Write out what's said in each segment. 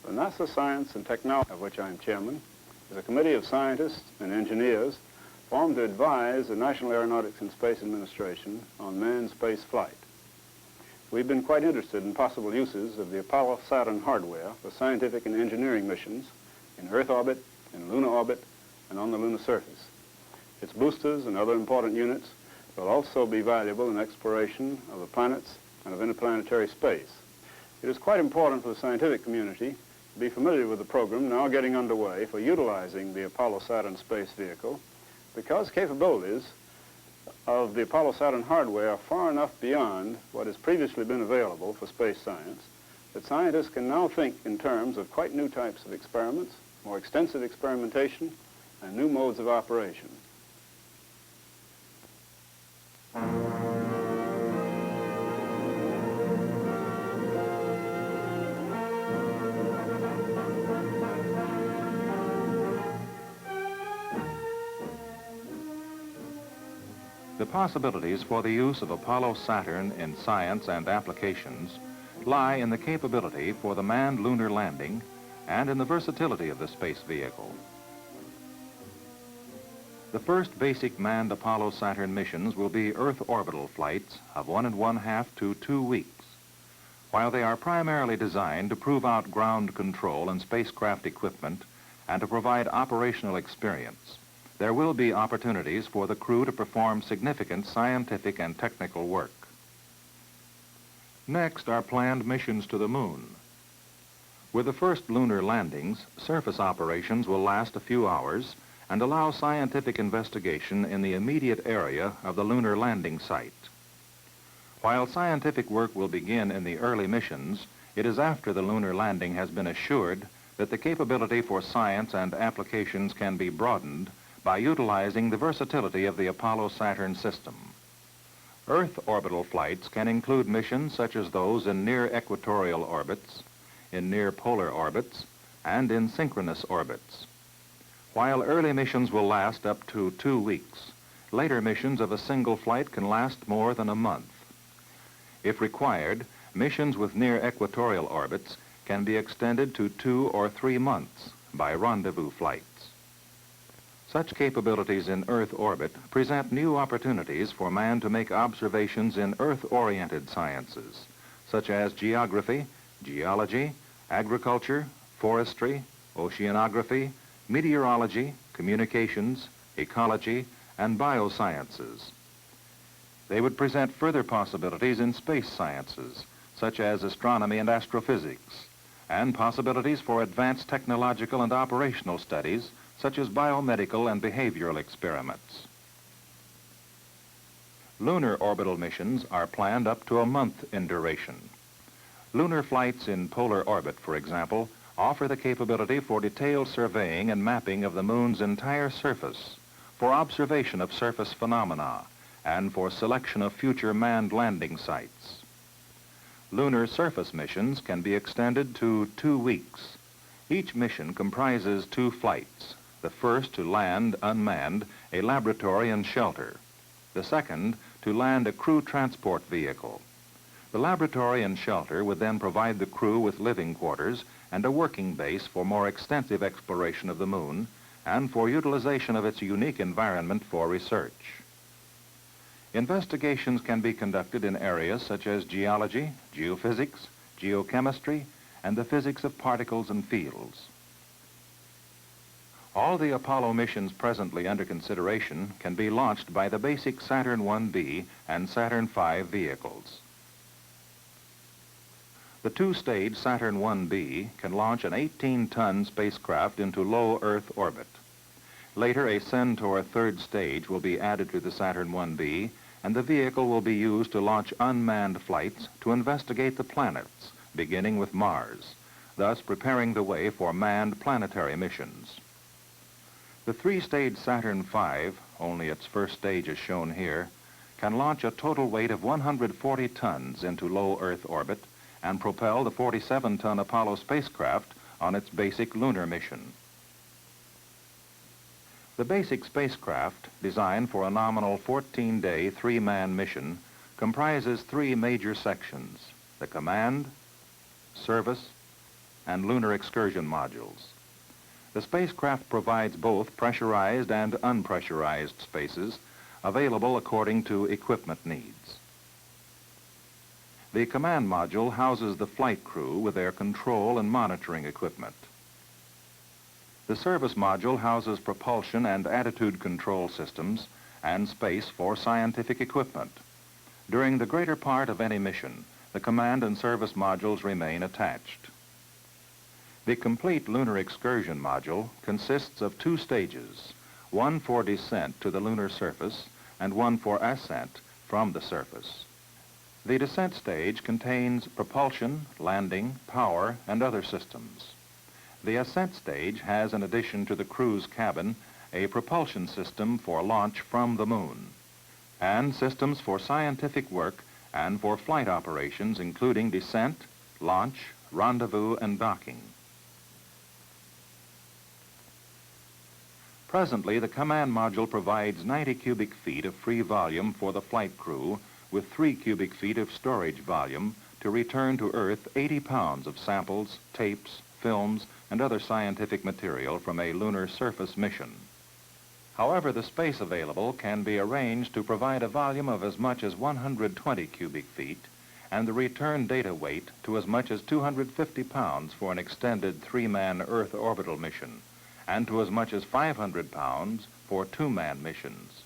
The NASA Science and Technology, of which I am chairman, is a committee of scientists and engineers formed to advise the National Aeronautics and Space Administration on manned space flight. We've been quite interested in possible uses of the Apollo Saturn hardware for scientific and engineering missions in Earth orbit, in lunar orbit, and on the lunar surface. Its boosters and other important units will also be valuable in exploration of the planets and of interplanetary space. It is quite important for the scientific community to be familiar with the program now getting underway for utilizing the Apollo Saturn space vehicle, because capabilities of the Apollo Saturn hardware are far enough beyond what has previously been available for space science that scientists can now think in terms of quite new types of experiments, more extensive experimentation, and new modes of operation. The possibilities for the use of Apollo Saturn in science and applications lie in the capability for the manned lunar landing and in the versatility of the space vehicle. The first basic manned Apollo Saturn missions will be Earth orbital flights of 1 1/2 to 2 weeks. While they are primarily designed to prove out ground control and spacecraft equipment and to provide operational experience, there will be opportunities for the crew to perform significant scientific and technical work. Next are planned missions to the moon. With the first lunar landings, surface operations will last a few hours and allow scientific investigation in the immediate area of the lunar landing site. While scientific work will begin in the early missions, it is after the lunar landing has been assured that the capability for science and applications can be broadened by utilizing the versatility of the Apollo Saturn system. Earth orbital flights can include missions such as those in near equatorial orbits, in near polar orbits, and in synchronous orbits. While early missions will last up to 2 weeks, later missions of a single flight can last more than a month. If required, missions with near equatorial orbits can be extended to 2 or 3 months by rendezvous flights. Such capabilities in Earth orbit present new opportunities for man to make observations in Earth-oriented sciences, such as geography, geology, agriculture, forestry, oceanography, meteorology, communications, ecology, and biosciences. They would present further possibilities in space sciences, such as astronomy and astrophysics, and possibilities for advanced technological and operational studies, such as biomedical and behavioral experiments. Lunar orbital missions are planned up to a month in duration. Lunar flights in polar orbit, for example, offer the capability for detailed surveying and mapping of the moon's entire surface, for observation of surface phenomena, and for selection of future manned landing sites. Lunar surface missions can be extended to 2 weeks. Each mission comprises 2 flights. The first to land unmanned a laboratory and shelter. The second to land a crew transport vehicle. The laboratory and shelter would then provide the crew with living quarters and a working base for more extensive exploration of the moon and for utilization of its unique environment for research. Investigations can be conducted in areas such as geology, geophysics, geochemistry, and the physics of particles and fields. All the Apollo missions presently under consideration can be launched by the basic Saturn 1B and Saturn V vehicles. The 2-stage Saturn 1B can launch an 18-ton spacecraft into low Earth orbit. Later, a Centaur 3rd stage will be added to the Saturn 1B, and the vehicle will be used to launch unmanned flights to investigate the planets, beginning with Mars, thus preparing the way for manned planetary missions. The 3-stage Saturn V, only its first stage is shown here, can launch a total weight of 140 tons into low Earth orbit and propel the 47-ton Apollo spacecraft on its basic lunar mission. The basic spacecraft, designed for a nominal 14-day, 3-man mission, comprises 3 major sections: the command, service, and lunar excursion modules. The spacecraft provides both pressurized and unpressurized spaces available according to equipment needs. The command module houses the flight crew with their control and monitoring equipment. The service module houses propulsion and attitude control systems and space for scientific equipment. During the greater part of any mission, the command and service modules remain attached. The complete lunar excursion module consists of two stages, one for descent to the lunar surface and one for ascent from the surface. The descent stage contains propulsion, landing, power, and other systems. The ascent stage has, in addition to the crew's cabin, a propulsion system for launch from the moon, and systems for scientific work and for flight operations, including descent, launch, rendezvous, and docking. Presently, the command module provides 90 cubic feet of free volume for the flight crew with 3 cubic feet of storage volume to return to Earth 80 pounds of samples, tapes, films, and other scientific material from a lunar surface mission. However, the space available can be arranged to provide a volume of as much as 120 cubic feet and the return data weight to as much as 250 pounds for an extended 3-man Earth orbital mission, and to as much as 500 pounds for 2-man missions.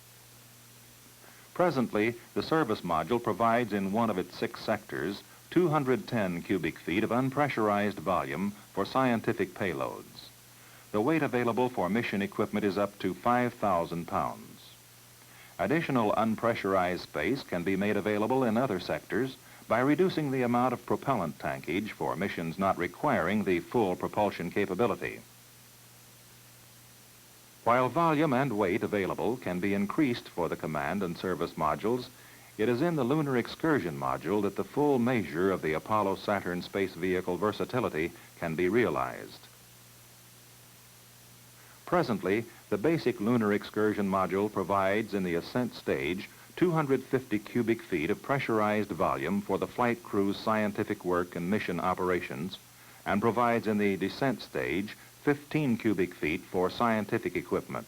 Presently, the service module provides in one of its 6 sectors 210 cubic feet of unpressurized volume for scientific payloads. The weight available for mission equipment is up to 5,000 pounds. Additional unpressurized space can be made available in other sectors by reducing the amount of propellant tankage for missions not requiring the full propulsion capability. While volume and weight available can be increased for the command and service modules, it is in the lunar excursion module that the full measure of the Apollo Saturn space vehicle versatility can be realized. Presently, the basic lunar excursion module provides in the ascent stage 250 cubic feet of pressurized volume for the flight crew's scientific work and mission operations, and provides in the descent stage 15 cubic feet for scientific equipment.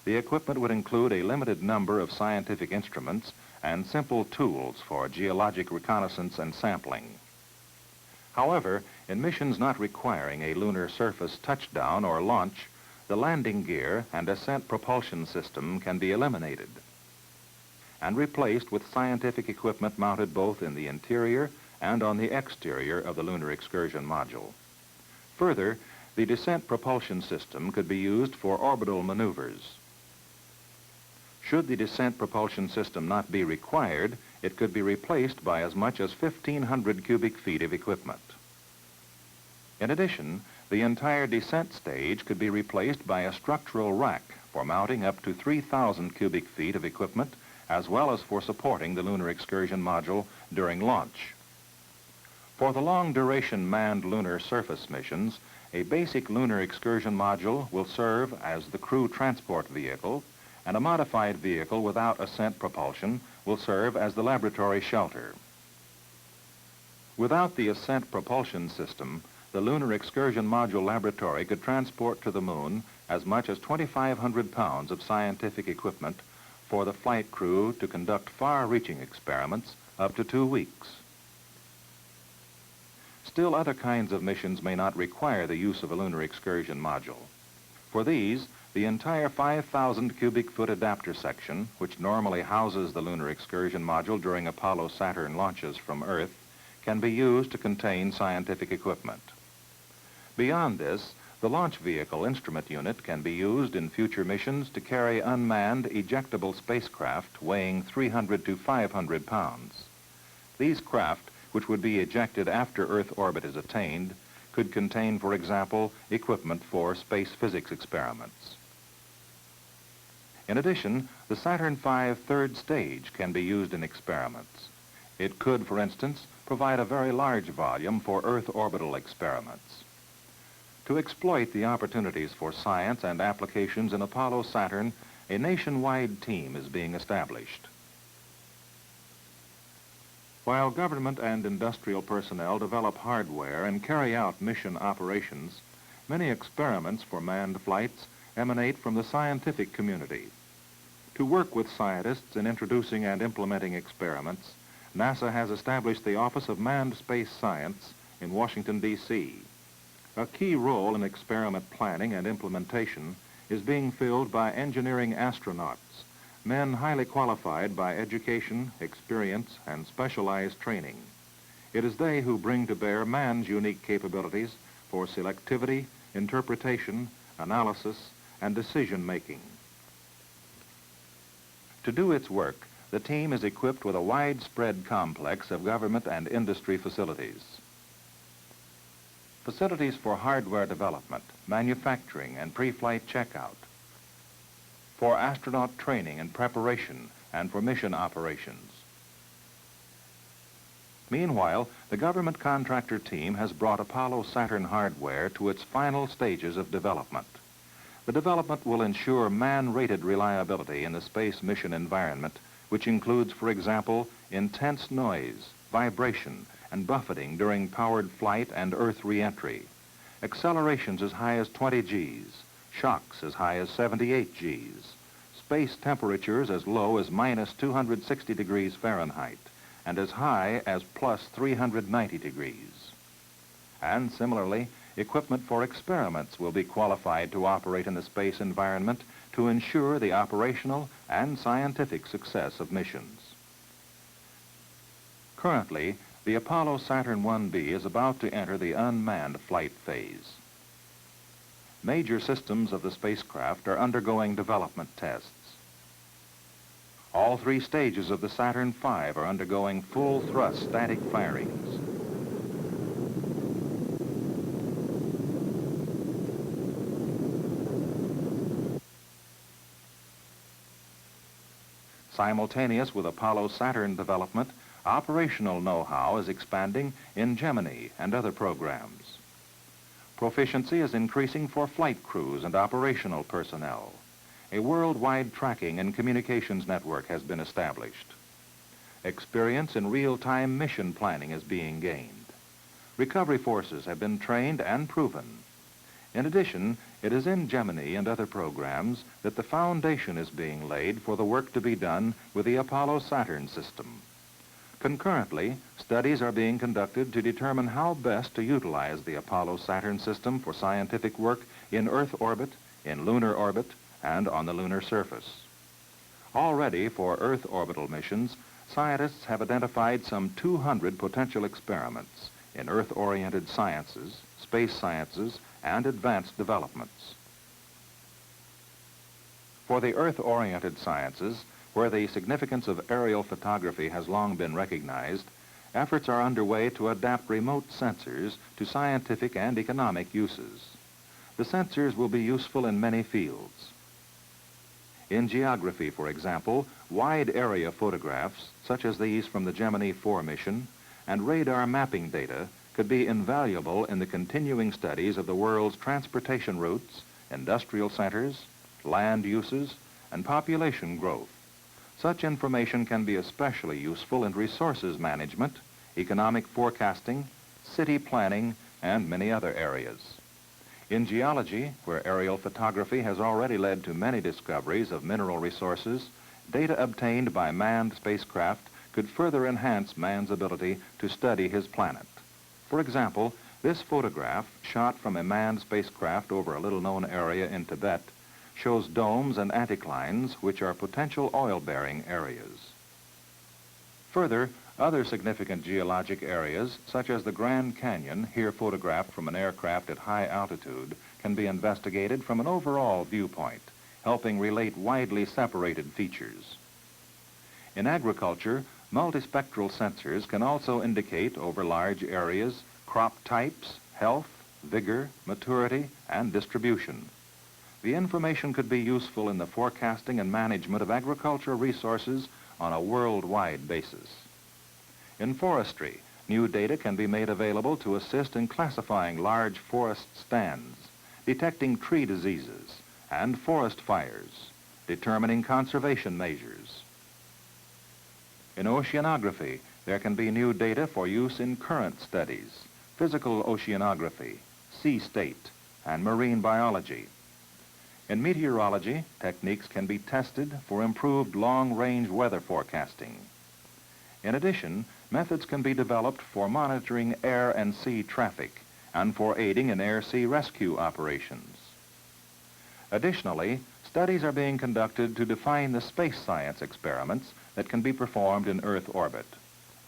The equipment would include a limited number of scientific instruments and simple tools for geologic reconnaissance and sampling. However, in missions not requiring a lunar surface touchdown or launch, the landing gear and ascent propulsion system can be eliminated and replaced with scientific equipment mounted both in the interior and on the exterior of the lunar excursion module. Further, the descent propulsion system could be used for orbital maneuvers. Should the descent propulsion system not be required, it could be replaced by as much as 1,500 cubic feet of equipment. In addition, the entire descent stage could be replaced by a structural rack for mounting up to 3,000 cubic feet of equipment, as well as for supporting the lunar excursion module during launch. For the long-duration manned lunar surface missions, a basic lunar excursion module will serve as the crew transport vehicle, and a modified vehicle without ascent propulsion will serve as the laboratory shelter. Without the ascent propulsion system, the lunar excursion module laboratory could transport to the moon as much as 2,500 pounds of scientific equipment for the flight crew to conduct far-reaching experiments up to 2 weeks. Still, other kinds of missions may not require the use of a lunar excursion module. For these, the entire 5,000 cubic foot adapter section, which normally houses the lunar excursion module during Apollo Saturn launches from Earth, can be used to contain scientific equipment. Beyond this, the launch vehicle instrument unit can be used in future missions to carry unmanned ejectable spacecraft weighing 300 to 500 pounds. These craft, which would be ejected after Earth orbit is attained, could contain, for example, equipment for space physics experiments. In addition, the Saturn V third stage can be used in experiments. It could, for instance, provide a very large volume for Earth orbital experiments. To exploit the opportunities for science and applications in Apollo Saturn, a nationwide team is being established. While government and industrial personnel develop hardware and carry out mission operations, many experiments for manned flights emanate from the scientific community. To work with scientists in introducing and implementing experiments, NASA has established the Office of Manned Space Science in Washington, D.C. A key role in experiment planning and implementation is being filled by engineering astronauts, men highly qualified by education, experience, and specialized training. It is they who bring to bear man's unique capabilities for selectivity, interpretation, analysis, and decision-making. To do its work, the team is equipped with a widespread complex of government and industry facilities. Facilities for hardware development, manufacturing, and pre-flight checkout, for astronaut training and preparation, and for mission operations. Meanwhile, the government contractor team has brought Apollo Saturn hardware to its final stages of development. The development will ensure man-rated reliability in the space mission environment, which includes, for example, intense noise, vibration, and buffeting during powered flight and Earth re-entry, accelerations as high as 20 Gs, shocks as high as 78 Gs, space temperatures as low as minus 260 degrees Fahrenheit, and as high as plus 390 degrees. And similarly, equipment for experiments will be qualified to operate in the space environment to ensure the operational and scientific success of missions. Currently, the Apollo Saturn 1B is about to enter the unmanned flight phase. Major systems of the spacecraft are undergoing development tests. All three stages of the Saturn V are undergoing full thrust static firings. Simultaneous with Apollo Saturn development, operational know-how is expanding in Gemini and other programs. Proficiency is increasing for flight crews and operational personnel. A worldwide tracking and communications network has been established. Experience in real-time mission planning is being gained. Recovery forces have been trained and proven. In addition, it is in Gemini and other programs that the foundation is being laid for the work to be done with the Apollo Saturn system. Concurrently, studies are being conducted to determine how best to utilize the Apollo Saturn system for scientific work in Earth orbit, in lunar orbit, and on the lunar surface. Already for Earth orbital missions, scientists have identified some 200 potential experiments in Earth-oriented sciences, space sciences, and advanced developments. For the Earth-oriented sciences, where the significance of aerial photography has long been recognized, efforts are underway to adapt remote sensors to scientific and economic uses. The sensors will be useful in many fields. In geography, for example, wide area photographs, such as these from the Gemini 4 mission, and radar mapping data could be invaluable in the continuing studies of the world's transportation routes, industrial centers, land uses, and population growth. Such information can be especially useful in resources management, economic forecasting, city planning, and many other areas. In geology, where aerial photography has already led to many discoveries of mineral resources, data obtained by manned spacecraft could further enhance man's ability to study his planet. For example, this photograph, shot from a manned spacecraft over a little-known area in Tibet, shows domes and anticlines which are potential oil-bearing areas. Further, other significant geologic areas, such as the Grand Canyon, here photographed from an aircraft at high altitude, can be investigated from an overall viewpoint, helping relate widely separated features. In agriculture, multispectral sensors can also indicate over large areas crop types, health, vigor, maturity, and distribution. The information could be useful in the forecasting and management of agricultural resources on a worldwide basis. In forestry, new data can be made available to assist in classifying large forest stands, detecting tree diseases and forest fires, determining conservation measures. In oceanography, there can be new data for use in current studies, physical oceanography, sea state, and marine biology. In meteorology, techniques can be tested for improved long-range weather forecasting. In addition, methods can be developed for monitoring air and sea traffic and for aiding in air-sea rescue operations. Additionally, studies are being conducted to define the space science experiments that can be performed in Earth orbit.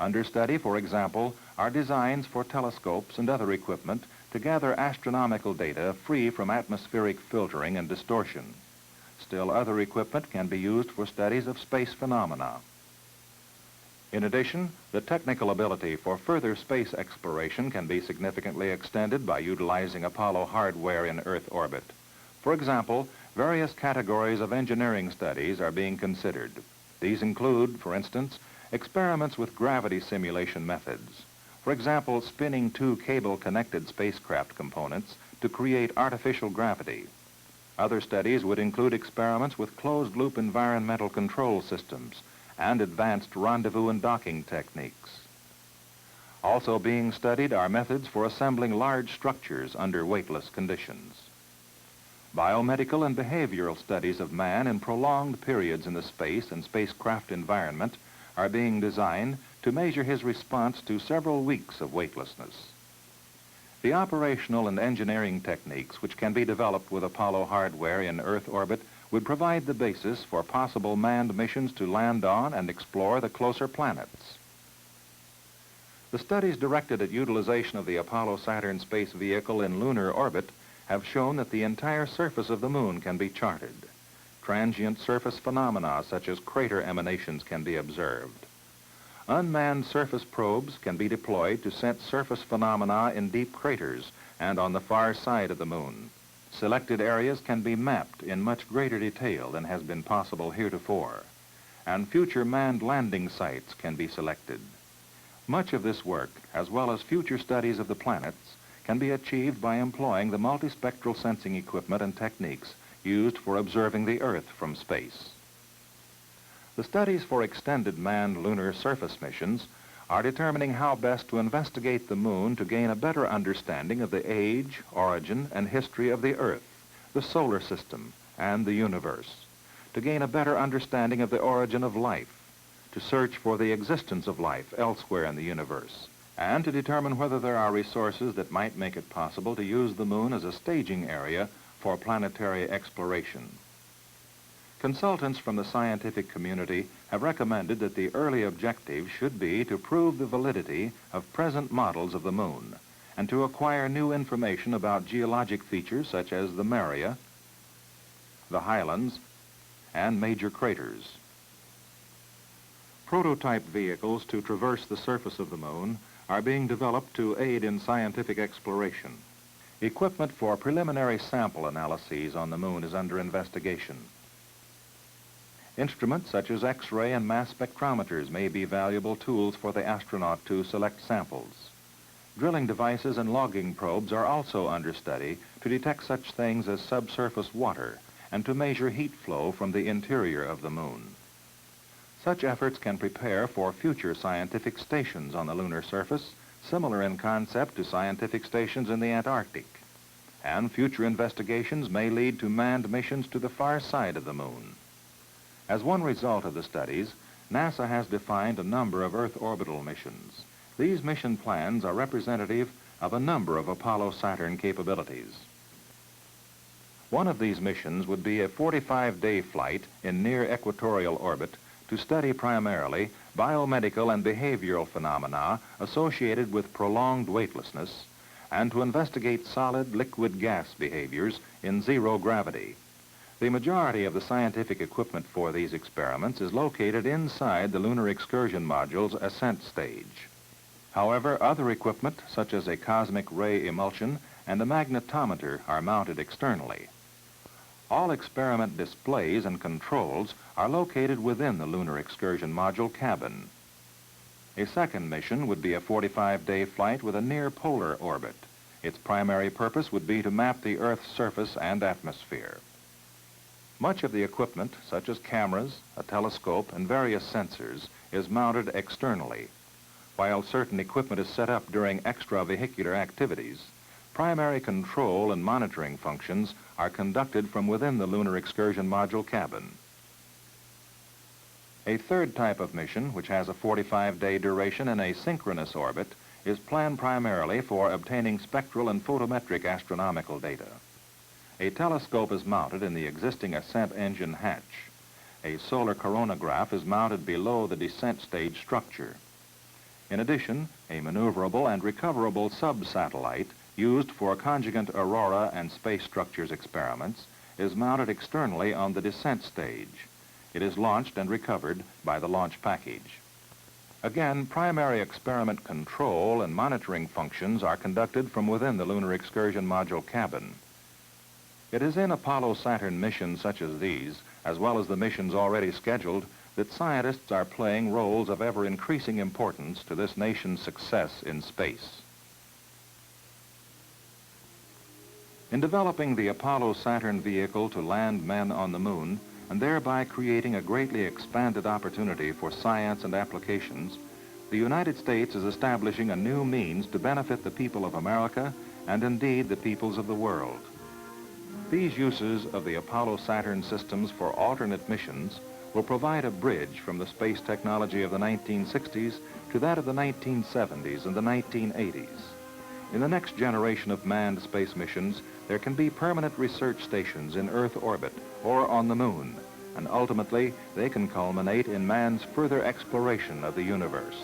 Under study, for example, are designs for telescopes and other equipment to gather astronomical data free from atmospheric filtering and distortion. Still, other equipment can be used for studies of space phenomena. In addition, the technical ability for further space exploration can be significantly extended by utilizing Apollo hardware in Earth orbit. For example, various categories of engineering studies are being considered. These include, for instance, experiments with gravity simulation methods. For example, spinning two cable-connected spacecraft components to create artificial gravity. Other studies would include experiments with closed-loop environmental control systems and advanced rendezvous and docking techniques. Also being studied are methods for assembling large structures under weightless conditions. Biomedical and behavioral studies of man in prolonged periods in the space and spacecraft environment are being designed to measure his response to several weeks of weightlessness. The operational and engineering techniques which can be developed with Apollo hardware in Earth orbit would provide the basis for possible manned missions to land on and explore the closer planets. The studies directed at utilization of the Apollo Saturn space vehicle in lunar orbit have shown that the entire surface of the moon can be charted. Transient surface phenomena such as crater emanations can be observed. Unmanned surface probes can be deployed to sense surface phenomena in deep craters and on the far side of the moon. Selected areas can be mapped in much greater detail than has been possible heretofore, and future manned landing sites can be selected. Much of this work, as well as future studies of the planets, can be achieved by employing the multispectral sensing equipment and techniques used for observing the Earth from space. The studies for extended manned lunar surface missions are determining how best to investigate the moon to gain a better understanding of the age, origin, and history of the Earth, the solar system, and the universe, to gain a better understanding of the origin of life, to search for the existence of life elsewhere in the universe, and to determine whether there are resources that might make it possible to use the moon as a staging area for planetary exploration. Consultants from the scientific community have recommended that the early objective should be to prove the validity of present models of the moon and to acquire new information about geologic features such as the maria, the highlands, and major craters. Prototype vehicles to traverse the surface of the moon are being developed to aid in scientific exploration. Equipment for preliminary sample analyses on the moon is under investigation. Instruments such as X-ray and mass spectrometers may be valuable tools for the astronaut to select samples. Drilling devices and logging probes are also under study to detect such things as subsurface water and to measure heat flow from the interior of the moon. Such efforts can prepare for future scientific stations on the lunar surface, similar in concept to scientific stations in the Antarctic. And future investigations may lead to manned missions to the far side of the moon. As one result of the studies, NASA has defined a number of Earth orbital missions. These mission plans are representative of a number of Apollo Saturn capabilities. One of these missions would be a 45-day flight in near equatorial orbit to study primarily biomedical and behavioral phenomena associated with prolonged weightlessness and to investigate solid liquid gas behaviors in zero gravity. The majority of the scientific equipment for these experiments is located inside the Lunar Excursion Module's ascent stage. However, other equipment, such as a cosmic ray emulsion and a magnetometer, are mounted externally. All experiment displays and controls are located within the Lunar Excursion Module cabin. A second mission would be a 45-day flight with a near-polar orbit. Its primary purpose would be to map the Earth's surface and atmosphere. Much of the equipment, such as cameras, a telescope, and various sensors, is mounted externally. while certain equipment is set up during extravehicular activities, primary control and monitoring functions are conducted from within the lunar excursion module cabin. A third type of mission, which has a 45-day duration in a synchronous orbit, is planned primarily for obtaining spectral and photometric astronomical data. A telescope is mounted in the existing ascent engine hatch. A solar coronagraph is mounted below the descent stage structure. In addition, a maneuverable and recoverable sub-satellite used for conjugate aurora and space structures experiments is mounted externally on the descent stage. It is launched and recovered by the launch package. Again, primary experiment control and monitoring functions are conducted from within the lunar excursion module cabin. It is in Apollo Saturn missions such as these, as well as the missions already scheduled, that scientists are playing roles of ever-increasing importance to this nation's success in space. In developing the Apollo Saturn vehicle to land men on the moon, and thereby creating a greatly expanded opportunity for science and applications, the United States is establishing a new means to benefit the people of America and indeed the peoples of the world. These uses of the Apollo Saturn systems for alternate missions will provide a bridge from the space technology of the 1960s to that of the 1970s and the 1980s. In the next generation of manned space missions, there can be permanent research stations in Earth orbit or on the moon, and ultimately they can culminate in man's further exploration of the universe.